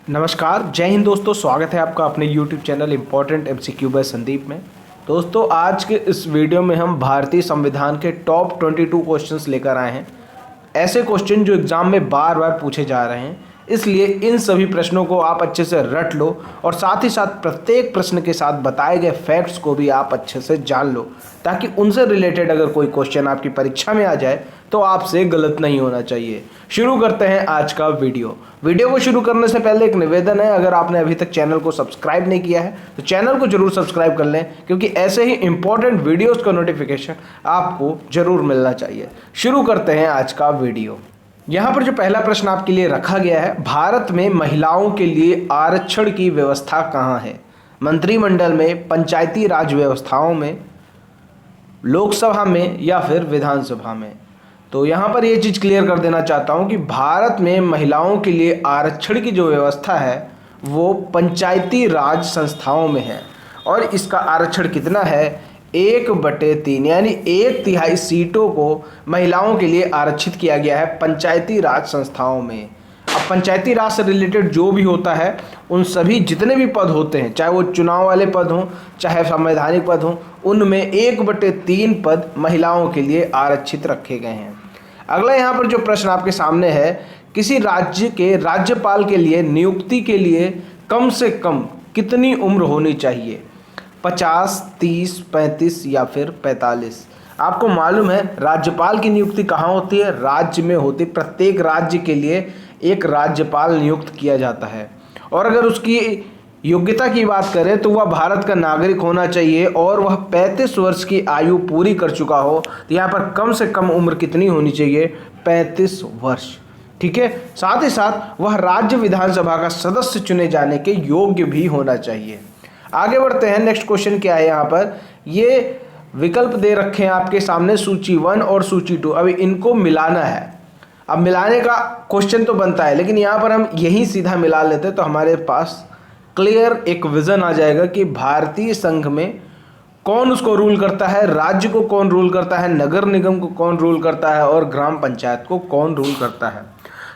नमस्कार, जय हिंद दोस्तों। स्वागत है आपका अपने YouTube channel important MCQ by Sandeep में। दोस्तों, आज के इस वीडियो में हम भारतीय संविधान के टॉप 22 क्वेश्चंस लेकर आए हैं। ऐसे क्वेश्चन जो एग्ज़ाम में बार बार पूछे जा रहे हैं, इसलिए इन सभी प्रश्नों को आप अच्छे से रट लो और साथ ही साथ प्रत्येक प्रश्न के साथ बताए गए फैक्ट्स को भी आप अच्छे से जान लो, ताकि उनसे रिलेटेड अगर कोई क्वेश्चन आपकी परीक्षा में आ जाए तो आपसे गलत नहीं होना चाहिए। शुरू करते हैं आज का वीडियो को शुरू करने से पहले एक निवेदन है, अगर आपने अभी तक चैनल को सब्सक्राइब नहीं किया है तो चैनल को जरूर सब्सक्राइब कर लें, क्योंकि ऐसे ही इंपॉर्टेंट वीडियोस का नोटिफिकेशन आपको जरूर मिलना चाहिए। शुरू करते हैं आज का वीडियो। यहाँ पर जो पहला प्रश्न आपके लिए रखा गया है, भारत में महिलाओं के लिए आरक्षण की व्यवस्था कहाँ है? मंत्रिमंडल में, पंचायती राज व्यवस्थाओं में, लोकसभा में या फिर विधानसभा में? तो यहाँ पर ये चीज़ क्लियर कर देना चाहता हूँ कि भारत में महिलाओं के लिए आरक्षण की जो व्यवस्था है वो पंचायती राज संस्थाओं में है, और इसका आरक्षण कितना है? 1/3 यानी 1/3 सीटों को महिलाओं के लिए आरक्षित किया गया है पंचायती राज संस्थाओं में। अब पंचायती राज से रिलेटेड जो भी होता है, उन सभी जितने भी पद होते हैं, चाहे वो चुनाव वाले पद हों चाहे संवैधानिक पद हों, उनमें 1/3 पद महिलाओं के लिए आरक्षित रखे गए हैं। अगला यहाँ पर जो प्रश्न आपके सामने है, किसी राज्य के राज्यपाल के लिए नियुक्ति के लिए कम से कम कितनी उम्र होनी चाहिए? 50, 30, 35 या फिर 45? आपको मालूम है राज्यपाल की नियुक्ति कहाँ होती है? राज्य में होती। प्रत्येक राज्य के लिए एक राज्यपाल नियुक्त किया जाता है, और अगर उसकी योग्यता की बात करें तो वह भारत का नागरिक होना चाहिए और वह 35 वर्ष की आयु पूरी कर चुका हो। तो यहाँ पर कम से कम उम्र कितनी होनी चाहिए? 35 वर्ष। ठीक है, साथ ही साथ वह राज्य विधानसभा का सदस्य चुने जाने के योग्य भी होना चाहिए। आगे बढ़ते हैं। नेक्स्ट क्वेश्चन क्या है? यहाँ पर ये विकल्प दे रखे हैं आपके सामने, सूची 1 और सूची 2। अभी इनको मिलाना है। अब मिलाने का क्वेश्चन तो बनता है, लेकिन यहाँ पर हम यही सीधा मिला लेते तो हमारे पास क्लियर एक विजन आ जाएगा कि भारतीय संघ में कौन उसको रूल करता है, राज्य को कौन रूल करता है, नगर निगम को कौन रूल करता है और ग्राम पंचायत को कौन रूल करता है।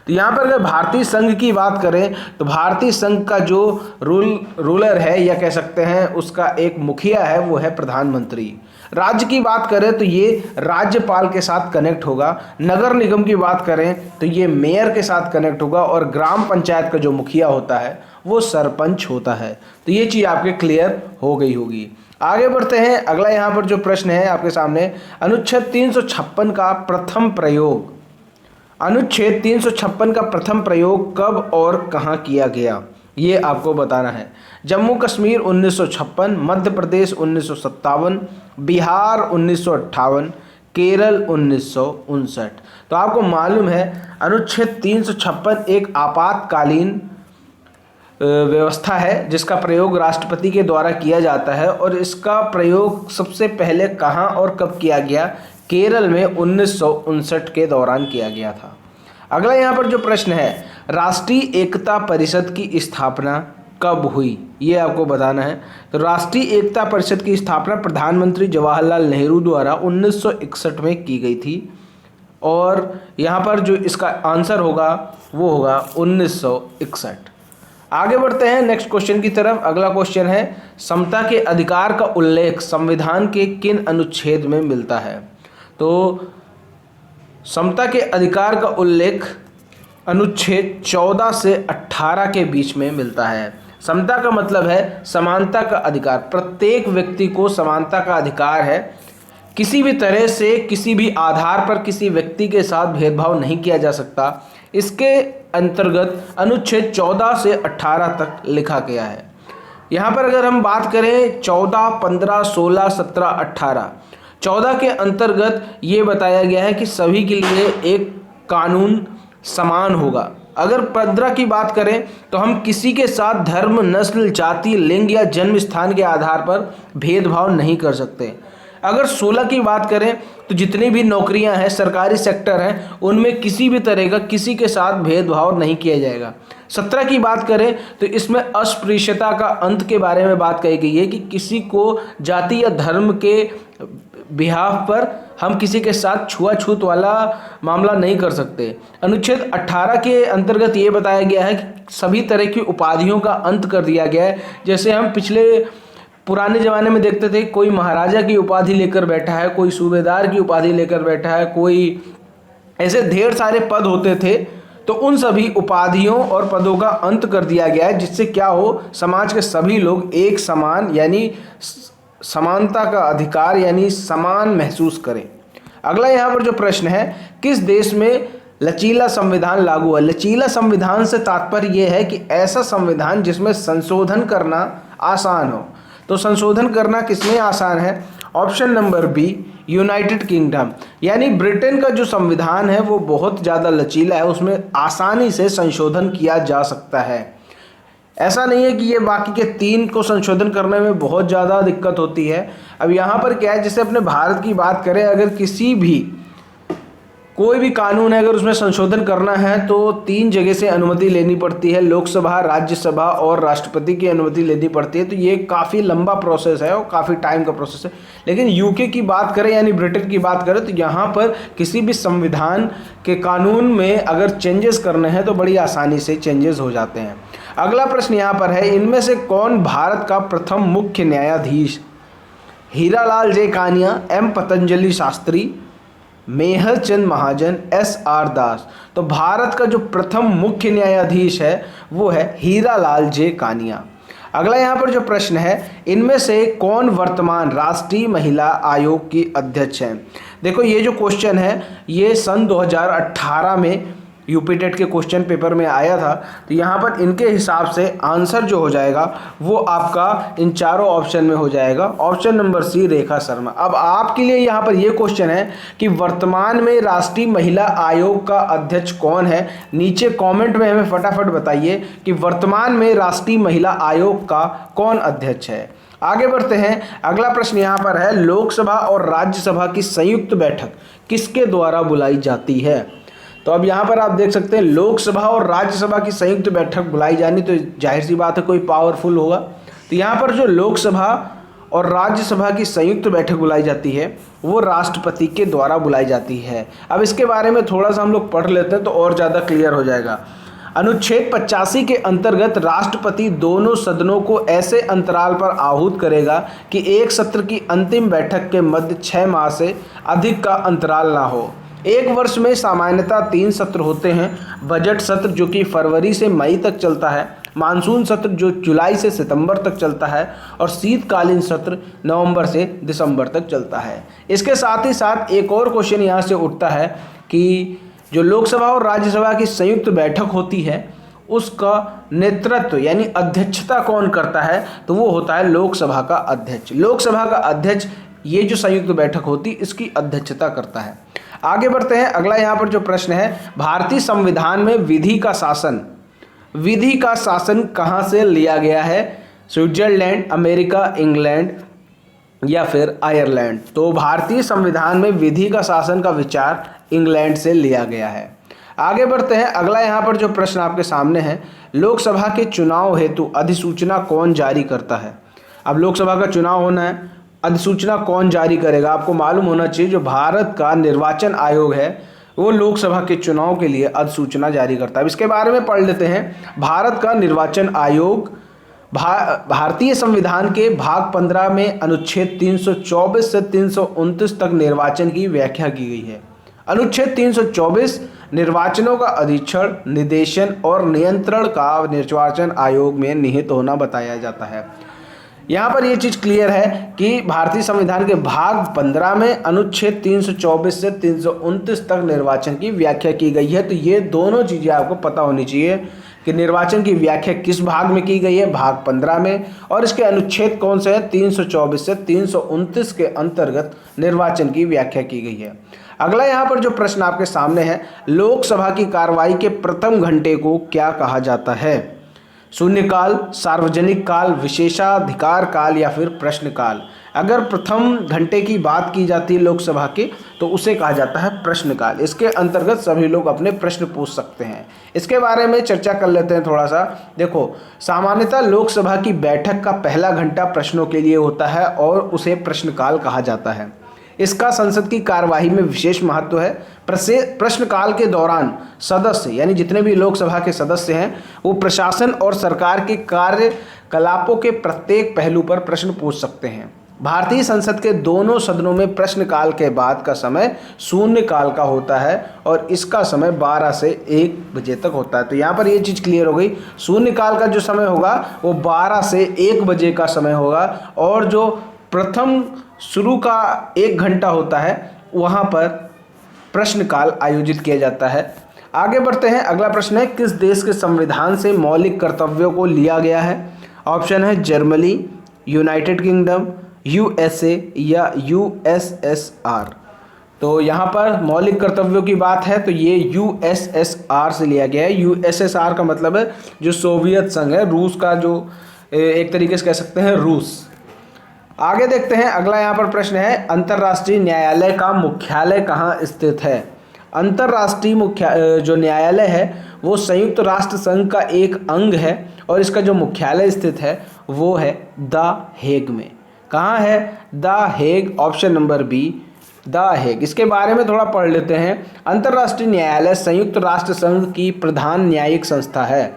तो यहाँ पर अगर भारतीय संघ की बात करें तो भारतीय संघ का जो रूलर है, या कह सकते हैं उसका एक मुखिया है, वो है प्रधानमंत्री। राज्य की बात करें तो ये राज्यपाल के साथ कनेक्ट होगा। नगर निगम की बात करें तो ये मेयर के साथ कनेक्ट होगा, और ग्राम पंचायत का जो मुखिया होता है वो सरपंच होता है। तो ये चीज़ आपके क्लियर हो गई होगी। आगे बढ़ते हैं। अगला यहाँ पर जो प्रश्न है आपके सामने, अनुच्छेद 356 का प्रथम प्रयोग। अनुच्छेद 356 का प्रथम प्रयोग कब और कहाँ किया गया, ये आपको बताना है। जम्मू कश्मीर 1956, मध्य प्रदेश 1957, बिहार 1958, केरल 1959। तो आपको मालूम है अनुच्छेद 356 एक आपातकालीन व्यवस्था है जिसका प्रयोग राष्ट्रपति के द्वारा किया जाता है, और इसका प्रयोग सबसे पहले कहाँ और कब किया गया? केरल में 1959 के दौरान किया गया था। अगला यहाँ पर जो प्रश्न है, राष्ट्रीय एकता परिषद की स्थापना कब हुई, ये आपको बताना है। तो राष्ट्रीय एकता परिषद की स्थापना प्रधानमंत्री जवाहरलाल नेहरू द्वारा 1961 में की गई थी, और यहाँ पर जो इसका आंसर होगा वो होगा 1961। आगे बढ़ते हैं नेक्स्ट क्वेश्चन की तरफ। अगला क्वेश्चन है, समता के अधिकार का उल्लेख संविधान के किन अनुच्छेद में मिलता है? तो समता के अधिकार का उल्लेख अनुच्छेद 14 से 18 के बीच में मिलता है। समता का मतलब है समानता का अधिकार। प्रत्येक व्यक्ति को समानता का अधिकार है। किसी भी तरह से, किसी भी आधार पर किसी व्यक्ति के साथ भेदभाव नहीं किया जा सकता। इसके अंतर्गत अनुच्छेद 14 से 18 तक लिखा गया है। यहाँ पर अगर हम बात करें 14, 15, 16, 17, 18, 14 के अंतर्गत ये बताया गया है कि सभी के लिए एक कानून समान होगा। अगर 15 की बात करें तो हम किसी के साथ धर्म, नस्ल, जाति, लिंग या जन्म स्थान के आधार पर भेदभाव नहीं कर सकते। अगर 16 की बात करें तो जितनी भी नौकरियां हैं, सरकारी सेक्टर हैं, उनमें किसी भी तरह का किसी के साथ भेदभाव नहीं किया जाएगा। 17 की बात करें तो इसमें अस्पृश्यता का अंत के बारे में बात कही गई है कि किसी को जाति या धर्म के बिहाफ पर हम किसी के साथ छुआछूत वाला मामला नहीं कर सकते। अनुच्छेद 18 के अंतर्गत ये बताया गया है कि सभी तरह की उपाधियों का अंत कर दिया गया है। जैसे हम पुराने ज़माने में देखते थे, कोई महाराजा की उपाधि लेकर बैठा है, कोई सूबेदार की उपाधि लेकर बैठा है, कोई ऐसे ढेर सारे पद होते थे, तो उन सभी उपाधियों और पदों का अंत कर दिया गया है, जिससे क्या हो, समाज के सभी लोग एक समान यानी समानता का अधिकार यानी समान महसूस करें। अगला यहाँ पर जो प्रश्न है, किस देश में लचीला संविधान लागू है? लचीला संविधान से तात्पर्य यह है कि ऐसा संविधान जिसमें संशोधन करना आसान हो। तो संशोधन करना किसमें आसान है? Option number B, United Kingdom, यानी ब्रिटेन का जो संविधान है वो बहुत ज़्यादा लचीला है, उसमें आसानी से संशोधन किया जा सकता है। ऐसा नहीं है कि ये बाकी के 3 को संशोधन करने में बहुत ज़्यादा दिक्कत होती है। अब यहाँ पर क्या है, जैसे अपने भारत की बात करें, अगर कोई भी कानून है अगर उसमें संशोधन करना है तो 3 जगह से अनुमति लेनी पड़ती है, लोकसभा, राज्यसभा और राष्ट्रपति की अनुमति लेनी पड़ती है। तो ये काफ़ी लंबा प्रोसेस है और काफ़ी टाइम का प्रोसेस है। लेकिन यूके की बात करें यानी ब्रिटेन की बात करें तो यहाँ पर किसी भी संविधान के कानून में अगर चेंजेस करने हैं तो बड़ी आसानी से चेंजेस हो जाते हैं। अगला प्रश्न यहाँ पर है, इनमें से कौन भारत का प्रथम मुख्य न्यायाधीश? हीरालाल जे कानिया, एम पतंजलि शास्त्री, मेहर चंद महाजन, SR दास। तो भारत का जो प्रथम मुख्य न्यायाधीश है वो है हीरालाल जे कानिया। अगला यहाँ पर जो प्रश्न है, इनमें से कौन वर्तमान राष्ट्रीय महिला आयोग की अध्यक्ष है? देखो ये जो क्वेश्चन है ये सन 2018 में यूपी टेट के क्वेश्चन पेपर में आया था। तो यहाँ पर इनके हिसाब से आंसर जो हो जाएगा वो आपका इन चारों ऑप्शन में हो जाएगा, option number C, Rekha Sharma. अब आपके लिए यहाँ पर ये क्वेश्चन है कि वर्तमान में राष्ट्रीय महिला आयोग का अध्यक्ष कौन है? नीचे कमेंट में हमें फटाफट बताइए कि वर्तमान में राष्ट्रीय महिला आयोग का कौन अध्यक्ष है। आगे बढ़ते हैं। अगला प्रश्न यहाँ पर है, लोकसभा और राज्यसभा की संयुक्त बैठक किसके द्वारा बुलाई जाती है? तो अब यहाँ पर आप देख सकते हैं लोकसभा और राज्यसभा की संयुक्त बैठक बुलाई जानी, तो जाहिर सी बात है कोई पावरफुल होगा। तो यहाँ पर जो लोकसभा और राज्यसभा की संयुक्त बैठक बुलाई जाती है वो राष्ट्रपति के द्वारा बुलाई जाती है। अब इसके बारे में थोड़ा सा हम लोग पढ़ लेते हैं तो और ज़्यादा क्लियर हो जाएगा। अनुच्छेद 85 के अंतर्गत राष्ट्रपति दोनों सदनों को ऐसे अंतराल पर आहूत करेगा कि एक सत्र की अंतिम बैठक के मध्य 6 माह से अधिक का अंतराल ना हो। एक वर्ष में सामान्यतः 3 सत्र होते हैं, बजट सत्र जो कि फरवरी से मई तक चलता है, मानसून सत्र जो जुलाई से सितंबर तक चलता है और शीतकालीन सत्र नवंबर से दिसंबर तक चलता है। इसके साथ ही साथ एक और क्वेश्चन यहाँ से उठता है कि जो लोकसभा और राज्यसभा की संयुक्त बैठक होती है उसका नेतृत्व यानी अध्यक्षता कौन करता है? तो वो होता है लोकसभा का अध्यक्ष। लोकसभा का अध्यक्ष ये जो संयुक्त बैठक होती इसकी अध्यक्षता करता है। आगे बढ़ते हैं। अगला यहाँ पर जो प्रश्न है, भारतीय संविधान में विधि का शासन कहाँ से लिया गया है? स्विट्जरलैंड, अमेरिका, इंग्लैंड या फिर आयरलैंड? तो भारतीय संविधान में विधि का शासन का विचार इंग्लैंड से लिया गया है। आगे बढ़ते हैं। अगला यहाँ पर जो प्रश्न आपके सामने है, लोकसभा के चुनाव हेतु अधिसूचना कौन जारी करता है? अब लोकसभा का चुनाव होना है, अधिसूचना कौन जारी करेगा? आपको मालूम होना चाहिए जो भारत का निर्वाचन आयोग है वो लोकसभा के चुनाव के लिए अधिसूचना जारी करता है। इसके बारे में पढ़ लेते हैं। भारत का निर्वाचन आयोग भारतीय संविधान के भाग 15 में अनुच्छेद 324 से 329 तक निर्वाचन की व्याख्या की गई है। अनुच्छेद 324 निर्वाचनों का अधीक्षण, निर्देशन और नियंत्रण का निर्वाचन आयोग में निहित होना बताया जाता है। यहाँ पर ये चीज़ क्लियर है कि भारतीय संविधान के भाग 15 में अनुच्छेद 324 से 329 तक निर्वाचन की व्याख्या की गई है। तो ये दोनों चीज़ें आपको पता होनी चाहिए कि निर्वाचन की व्याख्या किस भाग में की गई है, भाग 15 में, और इसके अनुच्छेद कौन से हैं, 324 से 329 के अंतर्गत निर्वाचन की व्याख्या की गई है। अगला यहाँ पर जो प्रश्न आपके सामने है, लोकसभा की कार्रवाई के प्रथम घंटे को क्या कहा जाता है? शून्यकाल, सार्वजनिक काल, विशेषाधिकार काल या फिर प्रश्नकाल? अगर प्रथम घंटे की बात की जाती है लोकसभा के तो उसे कहा जाता है प्रश्नकाल। इसके अंतर्गत सभी लोग अपने प्रश्न पूछ सकते हैं। इसके बारे में चर्चा कर लेते हैं थोड़ा सा। देखो, सामान्यतः लोकसभा की बैठक का पहला घंटा प्रश्नों के लिए होता है और उसे प्रश्नकाल कहा जाता है। इसका संसद की कार्यवाही में विशेष महत्व है। प्रश्नकाल के दौरान सदस्य यानी जितने भी लोकसभा के सदस्य हैं वो प्रशासन और सरकार के कार्यकलापों के प्रत्येक पहलू पर प्रश्न पूछ सकते हैं। भारतीय संसद के दोनों सदनों में प्रश्नकाल के बाद का समय शून्यकाल का होता है और इसका समय 12 से 1 बजे तक होता है। तो यहाँ पर ये चीज़ क्लियर हो गई, शून्यकाल का जो समय होगा वो 12 से 1 बजे का समय होगा और जो प्रथम शुरू का 1 घंटा होता है वहाँ पर प्रश्नकाल आयोजित किया जाता है। आगे बढ़ते हैं, अगला प्रश्न है किस देश के संविधान से मौलिक कर्तव्यों को लिया गया है? ऑप्शन है जर्मनी, यूनाइटेड किंगडम, यूएसए या यूएसएसआर। तो यहाँ पर मौलिक कर्तव्यों की बात है तो ये यूएसएसआर से लिया गया है। यूएसएसआर का मतलब है जो सोवियत संघ है, रूस का जो एक तरीके से कह सकते हैं रूस। आगे देखते हैं, अगला यहाँ पर प्रश्न है अंतर्राष्ट्रीय न्यायालय का मुख्यालय कहाँ स्थित है? अंतर्राष्ट्रीय जो न्यायालय है वो संयुक्त राष्ट्र संघ का एक अंग है और इसका जो मुख्यालय स्थित है वो है द हेग में। कहाँ है? The Hague, option number be the Hague. इसके बारे में थोड़ा पढ़ लेते हैं। अंतर्राष्ट्रीय न्यायालय संयुक्त राष्ट्र संघ की प्रधान न्यायिक संस्था है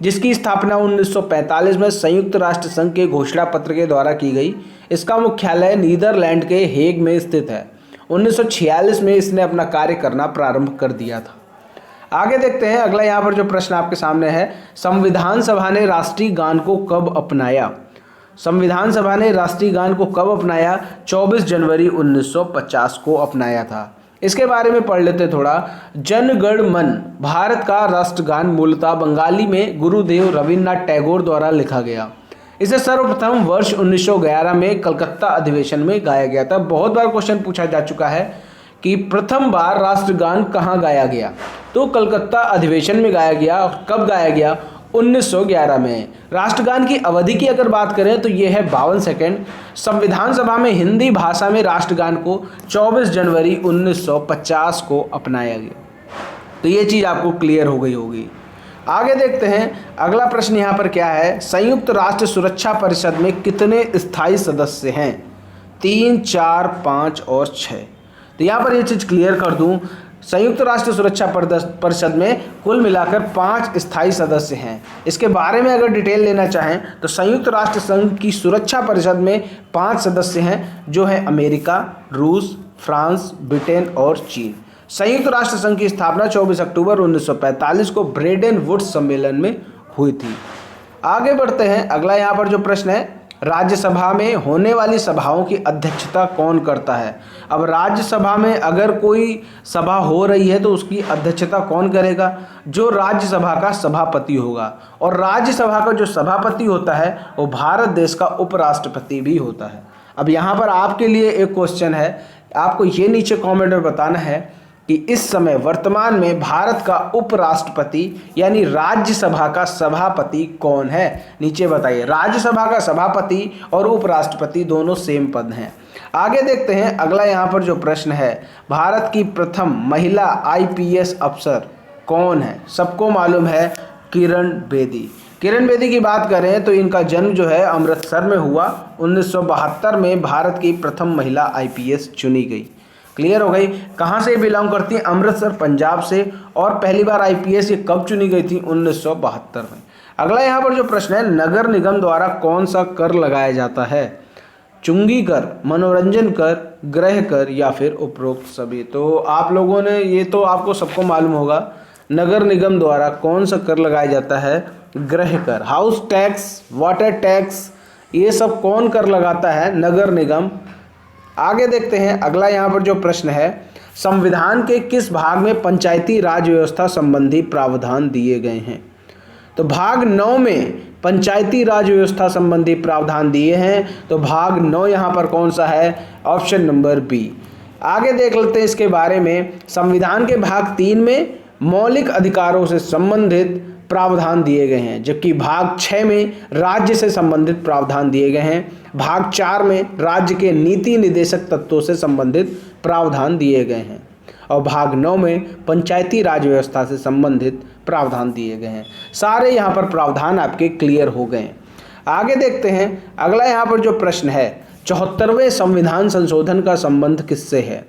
जिसकी स्थापना 1945 में संयुक्त राष्ट्र संघ के घोषणा पत्र के द्वारा की गई। इसका मुख्यालय नीदरलैंड के हेग में स्थित है। 1946 में इसने अपना कार्य करना प्रारंभ कर दिया था। आगे देखते हैं, अगला यहाँ पर जो प्रश्न आपके सामने है, संविधान सभा ने राष्ट्रीय गान को कब अपनाया? संविधान सभा ने राष्ट्रीय गान को कब अपनाया? 24 जनवरी 1950 को अपनाया था। इसके बारे में पढ़ लेते थोड़ा। जन गण मन भारत का राष्ट्रगान मूलतः बंगाली में गुरुदेव रविन्द्रनाथ टैगोर द्वारा लिखा गया। इसे सर्वप्रथम वर्ष 1911 में कलकत्ता अधिवेशन में गाया गया था। बहुत बार क्वेश्चन पूछा जा चुका है कि प्रथम बार राष्ट्रगान कहाँ गाया गया, तो कलकत्ता अधिवेशन में गाया गया। कब गाया गया? 1911 में। राष्ट्रगान की अवधि की अगर बात करें तो यह है 52 सेकंड। संविधान सभा में हिंदी भाषा में राष्ट्रगान को 24 जनवरी 1950 को अपनाया गया। तो ये चीज़ आपको क्लियर हो गई होगी। आगे देखते हैं, अगला प्रश्न यहाँ पर क्या है, संयुक्त राष्ट्र सुरक्षा परिषद में कितने स्थायी सदस्य हैं? 3, 4, 5 और 6। तो यहाँ पर ये चीज़ क्लियर कर दूँ, संयुक्त राष्ट्र सुरक्षा परिषद में कुल मिलाकर 5 स्थायी सदस्य हैं। इसके बारे में अगर डिटेल लेना चाहें तो संयुक्त राष्ट्र संघ की सुरक्षा परिषद में 5 सदस्य हैं जो हैं अमेरिका, रूस, फ्रांस, ब्रिटेन और चीन। संयुक्त राष्ट्र संघ की स्थापना 24 अक्टूबर 1945 को ब्रेडन वुड्स सम्मेलन में हुई थी। आगे बढ़ते हैं, अगला यहाँ पर जो प्रश्न है, राज्यसभा में होने वाली सभाओं की अध्यक्षता कौन करता है? अब राज्यसभा में अगर कोई सभा हो रही है तो उसकी अध्यक्षता कौन करेगा? जो राज्यसभा का सभापति होगा। और राज्यसभा का जो सभापति होता है वो भारत देश का उपराष्ट्रपति भी होता है। अब यहाँ पर आपके लिए एक क्वेश्चन है, आपको ये नीचे कॉमेंट में बताना है कि इस समय वर्तमान में भारत का उपराष्ट्रपति यानी राज्यसभा का सभापति कौन है? नीचे बताइए। राज्यसभा का सभापति और उपराष्ट्रपति दोनों सेम पद हैं। आगे देखते हैं, अगला यहाँ पर जो प्रश्न है, भारत की प्रथम महिला आईपीएस अफसर कौन है? सबको मालूम है, किरण बेदी। किरण बेदी की बात करें तो इनका जन्म जो है अमृतसर में हुआ। 1972 में भारत की प्रथम महिला आईपीएस चुनी गई। क्लियर हो गई। कहाँ से बिलोंग करती है? अमृतसर, पंजाब से। और पहली बार आईपीएस ये कब चुनी गई थी? 1972 में। अगला यहाँ पर जो प्रश्न है, नगर निगम द्वारा कौन सा कर लगाया जाता है? चुंगी कर, मनोरंजन कर, गृह कर या फिर उपरोक्त सभी। तो आप लोगों ने ये तो आपको सबको मालूम होगा, नगर निगम द्वारा कौन सा कर लगाया जाता है? गृह कर। हाउस टैक्स, वाटर टैक्स, ये सब कौन कर लगाता है? नगर निगम। आगे देखते हैं, अगला यहाँ पर जो प्रश्न है, संविधान के किस भाग में पंचायती राज व्यवस्था संबंधी प्रावधान दिए गए हैं? तो भाग 9 में पंचायती राज व्यवस्था संबंधी प्रावधान दिए हैं। तो भाग 9 यहाँ पर कौन सा है? Option number B. आगे देख लेते हैं इसके बारे में। संविधान के भाग 3 में मौलिक अधिकारों से संबंधित प्रावधान दिए गए हैं, जबकि भाग 6 में राज्य से संबंधित प्रावधान दिए गए हैं। भाग 4 में राज्य के नीति निर्देशक तत्वों से संबंधित प्रावधान दिए गए हैं और भाग 9 में पंचायती राज व्यवस्था से संबंधित प्रावधान दिए गए हैं। सारे यहाँ पर प्रावधान आपके क्लियर हो गए हैं। आगे देखते हैं, अगला यहाँ पर जो प्रश्न है, 74वें संविधान संशोधन का संबंध किससे है?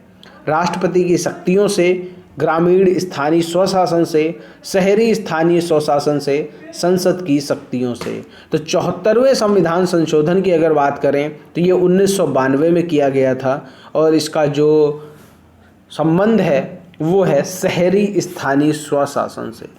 राष्ट्रपति की शक्तियों से, ग्रामीण स्थानीय स्वशासन से, शहरी स्थानीय स्वशासन से, संसद की शक्तियों से। तो 74वें संविधान संशोधन की अगर बात करें तो ये 1992 में किया गया था और इसका जो संबंध है वो है शहरी स्थानीय स्वशासन से।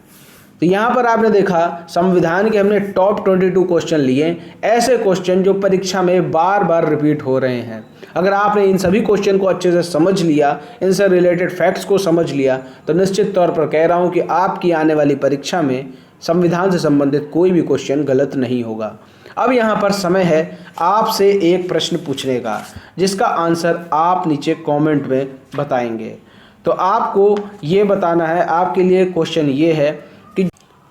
तो यहाँ पर आपने देखा संविधान के हमने टॉप 22 क्वेश्चन लिए, ऐसे क्वेश्चन जो परीक्षा में बार बार रिपीट हो रहे हैं। अगर आपने इन सभी क्वेश्चन को अच्छे से समझ लिया, इनसे रिलेटेड फैक्ट्स को समझ लिया, तो निश्चित तौर पर कह रहा हूँ कि आपकी आने वाली परीक्षा में संविधान से संबंधित कोई भी क्वेश्चन गलत नहीं होगा। अब यहाँ पर समय है आपसे एक प्रश्न पूछने का, जिसका आंसर आप नीचे कमेंट में बताएंगे। तो आपको ये बताना है, आपके लिए क्वेश्चन ये है कि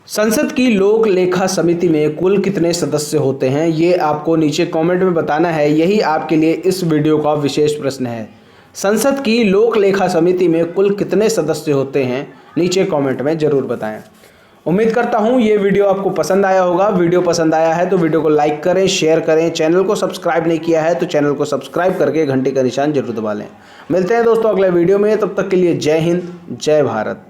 संसद की लोक लेखा समिति में कुल कितने सदस्य होते हैं? ये आपको नीचे कमेंट में बताना है। यही आपके लिए इस वीडियो का विशेष प्रश्न है। संसद की लोक लेखा समिति में कुल कितने सदस्य होते हैं? नीचे कमेंट में ज़रूर बताएं। उम्मीद करता हूँ ये वीडियो आपको पसंद आया होगा। वीडियो पसंद आया है तो वीडियो को लाइक करें, शेयर करें। चैनल को सब्सक्राइब नहीं किया है तो चैनल को सब्सक्राइब करके घंटे का निशान जरूर दबा लें। मिलते हैं दोस्तों अगले वीडियो में, तब तक के लिए जय हिंद, जय भारत।